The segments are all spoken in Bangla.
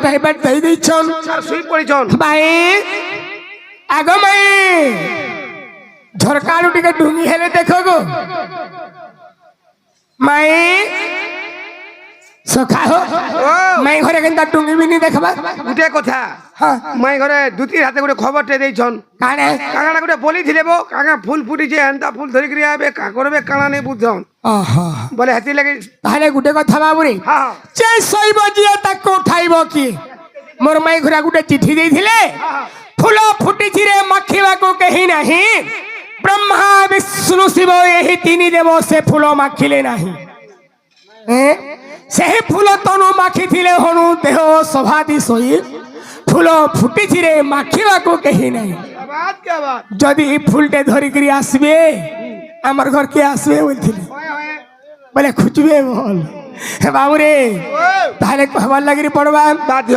প্রাইভেট দেই দিছন স্যার শুই পড়িছন ভাই আগ মাই ঝরকাড়ু টিকে ডুঙ্গি হেলে দেখো গো মাই সখা হো মাই ঘরে কেনতা ডুঙ্গি বিনি দেখবা গুটে কথা মাই ঘরে দুটি হাতে গুটে খবরটে দেইছন কানে কাকাটা গুটে বলি ছিলে বো কাকা ফুল ফুটিছে এন্তা ফুল ধরি করি আবে কা করবে কানা নেই বুঝছন ওহো বলে হাতি লাগে তাহলে গুটে কথা বাবুরি হ্যাঁ যে শৈব জিয়া তাকে উঠাইব কি মোর মাই ঘরে গুটে চিঠি ଦେଇଥିଲେ ফুল ফুটিছি রে মাখিବାକୁ কেহি ନାହିଁ ব্রহ্মা বিষ্ণু শিব ଏହି ତିନି ଦେବ ସେ ଫୁଲ ମାଖିଲେ ନାହିଁ ସେହି ଫୁଲ ତନୁ ମାଖିଥିଲେ ହଣୁ ଦେହ ସଭାଦି ଶୋଇ ଫୁଲ ଫୁଟିଛି ରେ ମାଖିବାକୁ କେହି ନାହିଁ बात क्या बात ଯଦି ফুলଟେ ଧରିକିରି ଆସିବେ ଆମର ଘରକେ ଆସିବେ ବୋଲିଥିଲେ ବୋଲେ ଖୁଚବେ ଭଲ হে বাবুরে তাহলে কহবার লাগিরি পড়বা बाध्य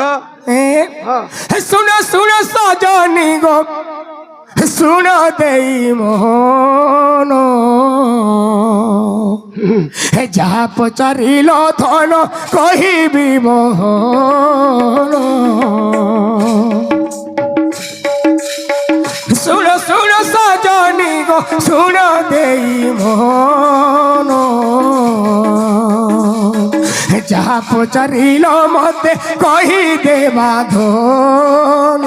শুন শুন সজনি গো শুন দেই মোহন যাহা পচারিল ধন কহিবি মোহন শুন শুন সজনি গো শুন দেই মোহন যাহা পচারিল মতে কহি দেবা ধন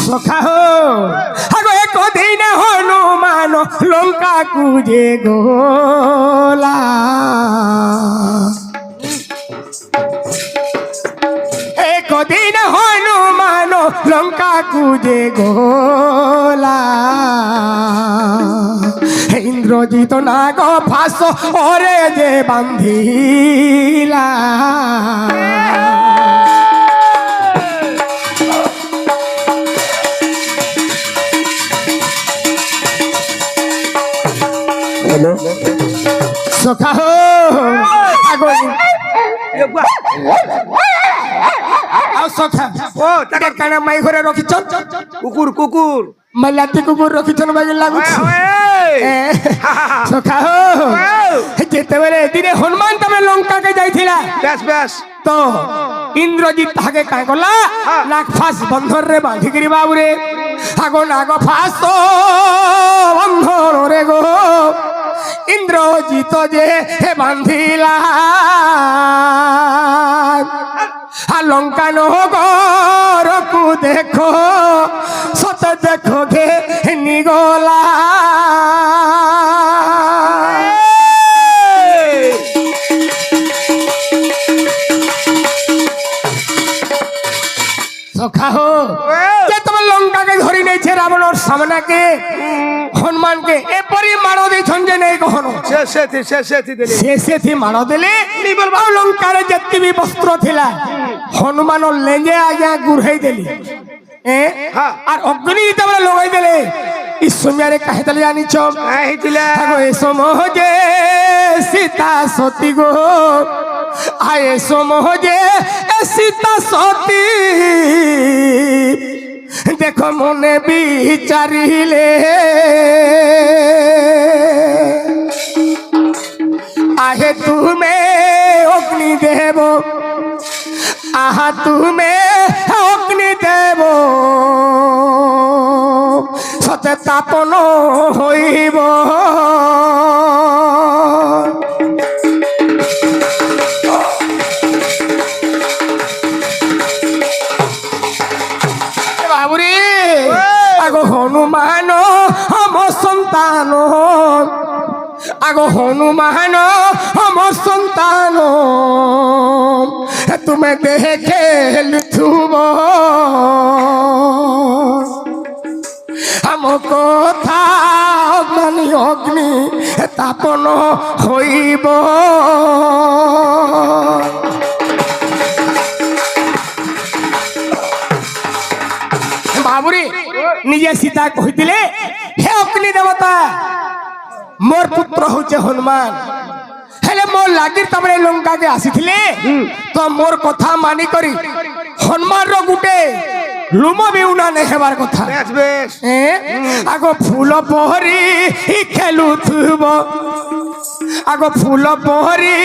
সখা হো আগো এক দিন হনুমান লঙ্কা কুজে গোলা একদিন হনুমান লঙ্কা কুজে গোলা ইন্দ্রজিত নাগ ফাঁস ওরে যে বান্ধিলা সখা হো আগো আও সখা ও তাকে কানা মাই ঘরে রখিছ কুকুর কুকুর মালাতি কুকুর রখিছ বাকি লাগুছ সখা হো যেতেবেলে দিনে হনুমান তবে লঙ্কাকে যাইছিলা ব্যাস ব্যাস তো ইন্দ্রজিৎ তাকে কাই কলা নাগ ফাঁস বন্ধন রে বাঁধিকিরি বাবুরে আগো নাগ ফাঁস তো বন্ধন রে গো ইন্দ্রজিৎ যে হে বাঁধিলা লঙ্কা নগরকু দেখো সত দেখো গে নিগলা সখা হো যে তোমার লঙ্কাকে ধরি নেছে রাবণর সামনাকে হনুমানকে এপরি মাড় দিয়েছেন যে নেই কখনো শেষে মাড় দেলে লঙ্কারে যেতে বি বস্ত্র লা হনুমান লেঞ্জে আজ্ঞা গুড়াই দেলি আর অগ্নি যেতবে লগাই দেলে এই সময় কাহিতালে জানিছ এ সময়ে সীতা সতী গো আয়ে সময়ে সীতা সতী দেখো মনে বিচারিলে আহে তুমে অগ্নি দেব আহা তুমে অগ্নি দেব সতে তাপন হইব বাবুরে আগো হনুমান হম সন্তান আগো হনুমান হম সন্তান তুমি দেখে লিখুব আম কথা অগ্নি অগ্নি তাপন হইব বাবুরে নিজে সীতা কহিলে হে অগ্নি দেবতা মোর পুত্র হচ্ছে হনুমান হেলে মোর লাগি তবে লঙ্কাকে আসিলে তো মোর কথা মানি করি হনুমান গুটে লুম বিউনা নে হেবার কথা বেশ বেশ আগ ফুল পহরি খেলুথুব আগ ফুল পহরি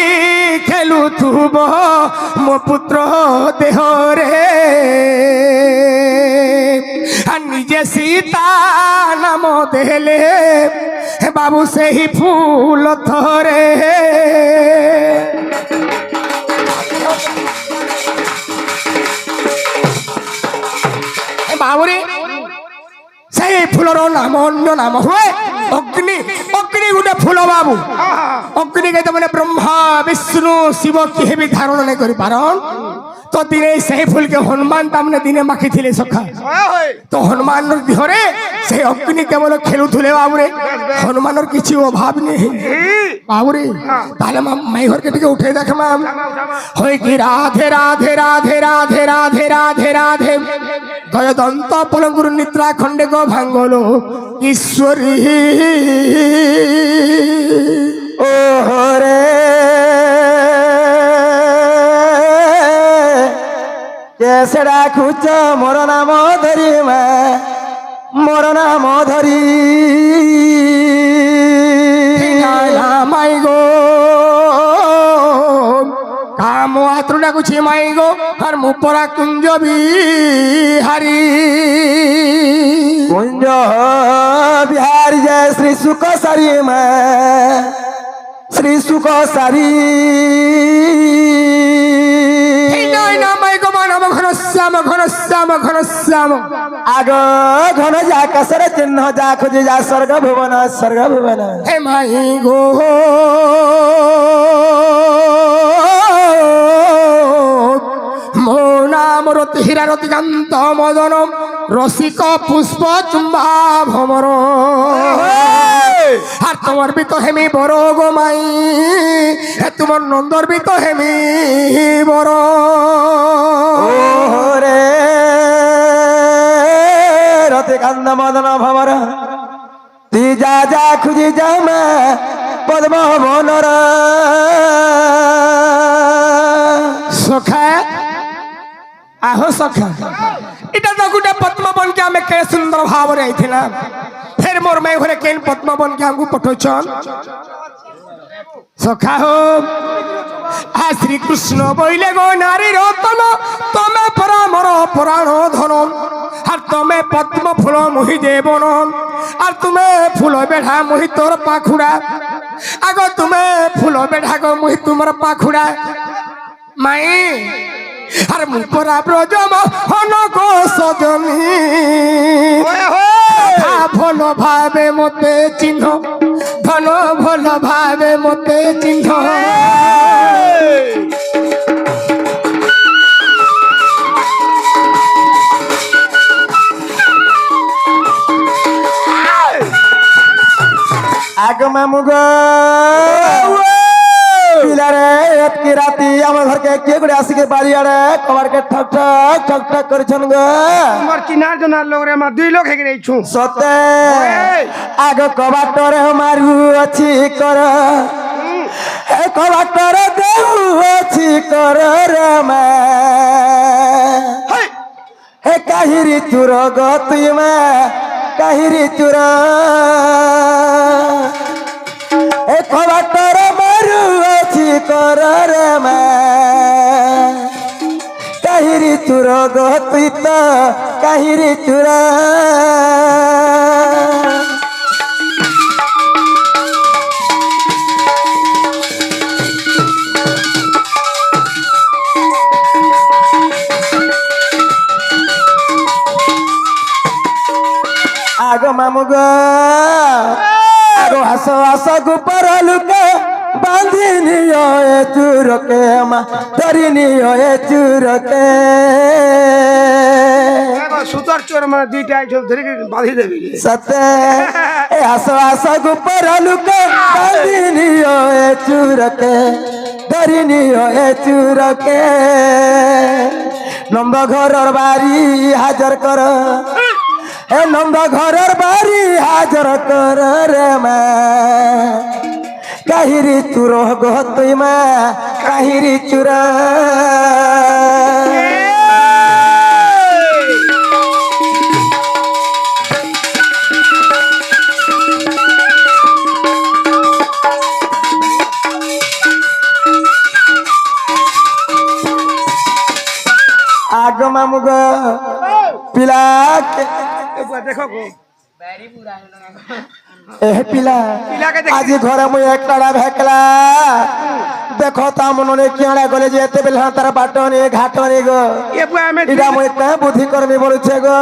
খেলুথুব মো পুত্র দেহরে আর নিজে সীতা নাম দেলে বাবু সেই ফুল ধরে বাবুরে সেই ফুলর নাম অন্য নাম হুয়ে অগ্নি অগ্নি গোটে ফুল বাবু অগ্নি কে মানে ব্রহ্মা বিষ্ণু শিব কেহে বি ধারণ নাই করি পারন তো দিনে সেই ফুলকে হনুমান তামনে দিনে মাখি ଥିଲେ সখা তো হনুমানর দেহরে সেই অগ্নি কেবল খেলুথুলে বাবুরে হনুমানর কিছু অভাব নেই বাবুরে তাহলে মাই ঘরকে টিকে উঠে দেখমা হই কি রাধে রাধে রাধে রাধে রাধে রাধে রাধে দয় দন্ত পলঙ্গুর নিদ্রা খণ্ডে গো ভাঙ্গলো ঈশ্বরী ও হরে কেসে ডাকুছ মোর নাম ধরি মা মোর নাম ধরি মাই গো কাম আত্র ডাকুছি মাই গো আর মু পরা কুঞ্জ বিহারি কুঞ্জ বিহারি জয় শ্রী সুখ সারি মা শ্রী সুখ সারি ঘনশ্যাম ঘনশ্যাম ঘনশ্যাম আগ ঘন যা কসর চিহ্ন যা খুঁজে যা স্বর্গ ভুবন হে মাই গো মো নাম রতি হীরা রতি কান্ত মদন রসিক পুষ্প চুম্বা ভমর আর তোমার বি তো হেমি বড় গো মাই তোমার নন্দর বি তো হেমি বড় রে রতি কান্ত মদন ভমর তুই যা যা খুঁজি যা মা পদ্ম বনর সখা আহো সখা এটা তো গোটে পদ্মবন কে আমি কে সুন্দর ভাବରେ আইছিলা ফের মোর মাই ঘরে কেন পদ্মবন কে আমକୁ পঠাইছন সখা হো আ শ্রী কৃষ্ণ বইলে গো নারী রতন তুমি পরা মোর পুরাণ ধন আর তুমি পদ্ম ফুল মোহি দেবন আর তুমি ফুল বেঢ়া মোহি তোর পাখুড়া আগ তুমি ফুল বেঢ়া গো মোহি তোমার পাখুড়া মাই আর মুপরা ব্রজম হন গো সজনী ভাল ভাবে মতে চিহ্ন ধন ভাল ভাবে মতে চিহ্ন আগমা মুগ পিলারে এতকি রাতি আমার ঘরকে কে করে আসিকে বাড়ি আড়ে কবারকে ঠক ঠক ঠক ঠক করেছেন গো তোমার চিনার জনার লোক রে আমার দুই লোক হেগে নেইছু সতে আগ কবাটরে মারু ଅଛି কর এ কবাটরে দেউ ଅଛି কর রে মা হে কাহিরি চুর গো তুই মা কাহিরি চুর এ কবাটরে মারু ଅଛି কর রে মা কাহিরি চুর গো তুই তো কাহিরি চুর আগো মামুগ আগো হাস হাস গুপর লুকে বাঁধি নিও এ চুরকে মা ধরি নিও এ চুরকে সুতার চোর মানে দুইটা আইছো ধরে বাঁধি দেবি সতে এ হাস হাস গুপর লুকে বাঁধি নিও এ চুরকে ধরি নিও এ চুরকে নম্ব ঘরর বাড়ি হাজর কর এ নম্ব ঘরের বাড়ি হাজর কর রে মা কাহিরি চুর গো তুই মা কাহিরি চুরা দেখো গো এ পিলা পিলাকে দেখি। আজি ঘরে মুই একটাড়া ভেকলা দেখো তা মনে কিয়াড়া গলে যেতে বেলা তার বাটনি ঘাটনি গো এ বুয়া আমি এটা মুই তা বুদ্ধি করবি বলছে গো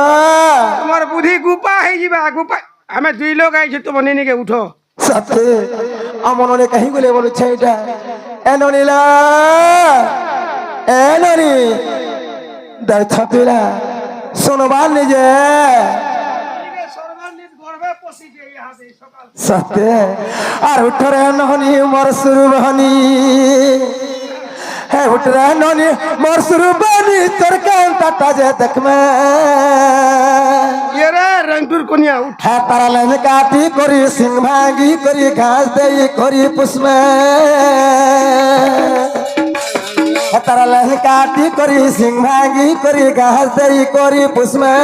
তোমার বুদ্ধি গুপা হয়ে যাবা গুপা আমি 2 লোক আইছি তোমার নিনিকে উঠো সত্যি আমার মনে কাহি গলে বলছে এটা এননিলা এননি দেখ পিলা শুনবার নিজে সত্যি আর উঠরে নহনি মোর সুরু বহনি হে উঠরে নহনি মোর সুরু বহনি তোর কান টাটা যে দেখমে ये रे रंगपुर कोनिया उठ হে তারা লাইন কাটি করি সিং ভাঙ্গি করি ঘাস দেই করি পুষ্মে হে তারা লাইন কাটি করি সিং ভাঙ্গি করি ঘাস দেই করি পুষ্মে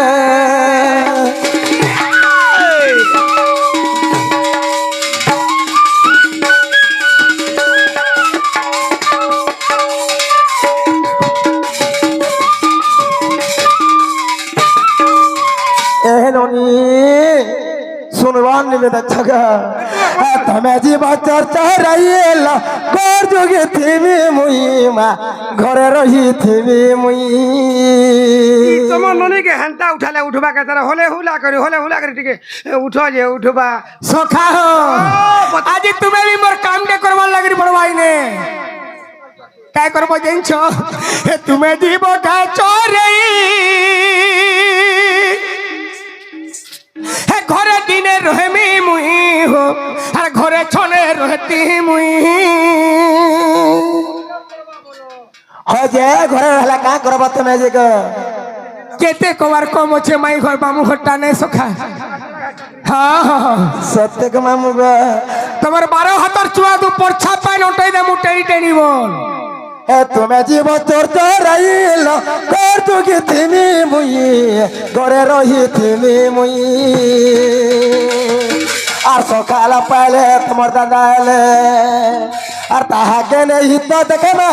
सुनवान निवेद छगा तमे जीव चर्चा रहिएल घर जोगे थिबी मुई मा घरे रही थिबी मुई তোমার ননিকে হান্তা উঠালে উঠবা কে তারা হলে হুলা করি ঠিক উঠো যে উঠবা सखा हो आज तुम्हें भी मोर काम के करवान लगी पड़वाई ने काय करबो जइछो तुम्हें जीव का चोरई हे घरे दिने रहमी मुई हो और घरे छने रहती मुई हो जे घरे रहला का करबो तमे जे ग केते कवार कम छे माई घर बामु घटा ने सखा हाँ हाँ सत्य के मामू ग তোমার 12 হাতর চুয়া দু পরছা পাই নটাই দে মুটেই টেনি বল এ তুমি জীব তোর চরাইল কর তুকে তুমি মুই ঘরে রহি তুমি মুই আর সকাল পাইলে তোমার দাদা এলে আর তাহাকে নেই তো দেখমা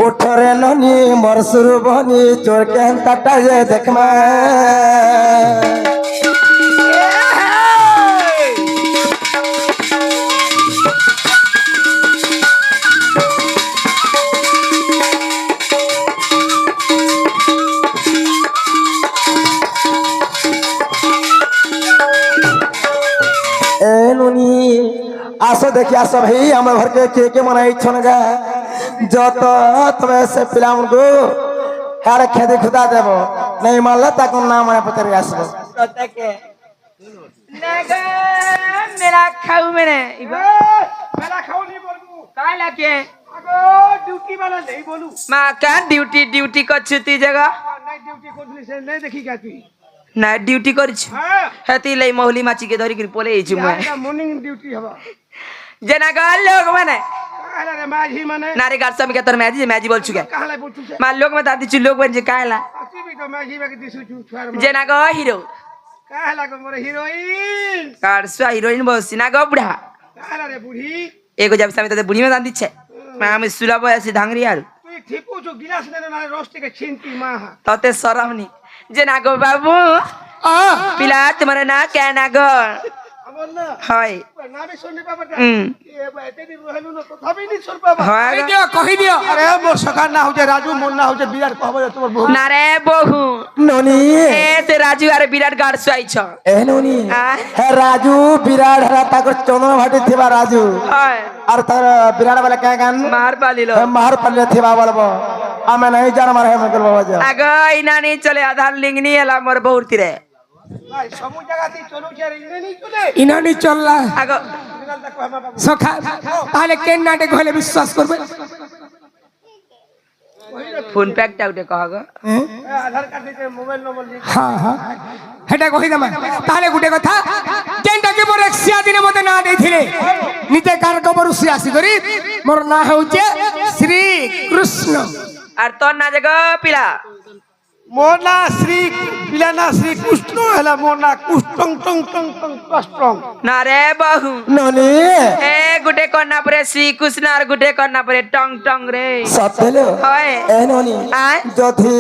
উঠরে ননি মোর সুরু বনি চোর কেন টাটা যে দেখমা আসো দেখি আসো ভাই আমার ঘরকে কে মনাই ছনগা যত তবে সে পিলামগো হারে খেদে খুদা দেব নাই মারলে তাকে না মনে পতরে আসবো मेरा खाऊ मैंने মেলা খাও নি বলবো काय लाके আগো ডিউটি वाला नहीं बोलू माँ का ड्यूटी कर छुती जगह नाइट ड्यूटी कोथली से नहीं देखी क्या तू नाइट ड्यूटी कर छु हां हेती लई मौली माची के धरी कर पोले छु मैं यार मॉर्निंग ड्यूटी हवा जना का लोग माने कहला रे माझी माने नारे गाड़ सब के तर मैजी बोल चुके कहला बोल तू मां लोग में दादी छु लोग बन जे कायला अति भी तो माझी में दिसु छु छार जना का हीरो कहला को मोर हीरोइन कार स्वा हीरोइन बस ना गो बुढ़ा कहला रे बूढ़ी एगो जब समय तो बुढ़ी में दादी छे मैं हम सुला बय ऐसे धांगरी यार तू ठीको जो गिलास ने ना रोस्टी के छिनती मां तते शरमनी जना गो बाबू पिला तुम्हारा ना क्या ना गो আমল না हाय না भी सुनने पाबा ए बाते दिन रहलु न तथापि नहीं सुन पाबा हाय কহি দিও अरे मोर सखा ना हो जे राजू मोर ना हो जे बिराट कहबो तोर बहु ना रे बहु ননি ए से राजू अरे विराट गाड़ सुआई छ এ ননি आ? হে রাজু বিরাট হরা তাকর চন্দন ভাটি থিবা রাজু हाय আর তার বিরাট বলে কে গান मार पाली लो মার পালে থিবা বলবো আমি নাই জান মার হে মগল বাবা যা आगो इना नहीं चले आधार लिंग नहीं हला मोर बहुर तिरे भाई सब जगह थी चलो के रे नहीं चले ইনানি চললা आगो बिराट देखो हम बाबू সখা তাহলে কেন নাটক হলে বিশ্বাস করবে फोन पैक टाउटे कहागो आधार कार्ड दे मोबाइल नंबर दे হ্যাঁ হ্যাঁ হেটা কহি দেমা তাহলে গুটে কথা যেনটাকে মোর 100 দিনের মধ্যে না দেইছিলে নিতে কার কবর উসি আসি করি মোর না হউছে শ্রী কৃষ্ণ और तो ना जगो पिला ମୋ ନା ଶ୍ରୀ ପିଲା ନା ଶ୍ରୀ କୃଷ୍ଣ ହେଲା ମୋ ନା କୃଷ୍ଣ ଟଂ ଟଂ ଟଂ କୃଷ୍ଣ ନା ରେ ବହୁ ନନି ଏ গুটে কন্যা পরে শ্রীকৃষ্ণ আর গুটে কন্যা পরে টং টং রে সতেলো হয় এ ননি আয় যদি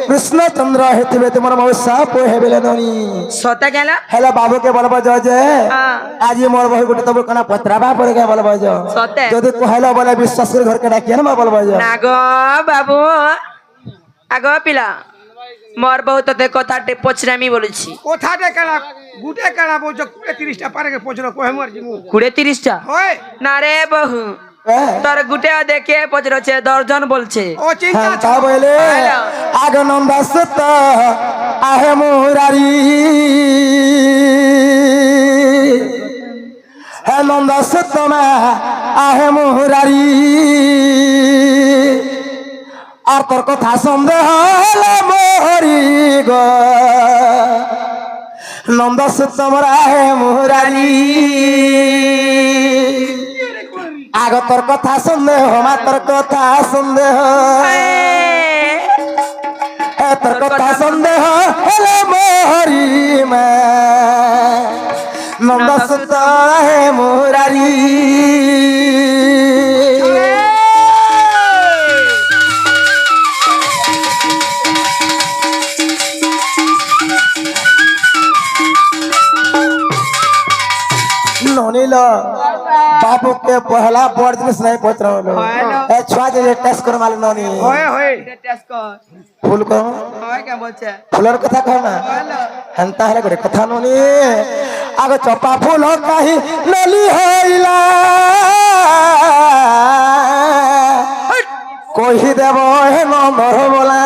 কৃষ্ণচন্দ্র হেতিবে তোমার মৌসা পো হেবেলে ননি সতে গেল হেলে বাবুকে বলব যে হ্যাঁ। আজি মোর বহি গুটে তবু কোনা পত্রাবা পড়ে গে বলব যে সতে যদি কহেলো বলে বিশ্বাস করে ঘরকে ডাকিয়ে না বলব যে না গো বাবু আগো পিলা মোর বউ তোতে কথাতে পছরামি বলেছি কোথাতে কেনা গুটে কেনা বলছো 30টা পারে গে পছর কহে মর জিমু 20-30টা হয় না রে বহু তোর গুটে দেখে পছরছে 10 জন বলছে ও চিন্তা হ্যাঁ তা বলে আগ নন্দাসত আহে মুরারি হে নন্দাসত মা আহে মুরারি আর তোর কথা সন্দেহ হলে মোহরি গো নন্দাসত মোরা হে মুরারি আগ তোর কথা সন্দেহ মা তোর কথা সন্দেহ তোর কথা সন্দেহ হলে মোহরি মা নন্দসুত হে মুরারি ননিল বাবুকে পহলা বড় জিনিস নাই পত্রলো এ ছুয়া যে টেস্ট করে মাল ননি হয় হয় টেস্ট কর ফুল কর হয় কে বলছে ফুলের কথা কহ না হেনতা হেলে করে কথা ননি আগ চপা ফুল কাহি নলি হইলা কহি দেব হে নম্বর বলা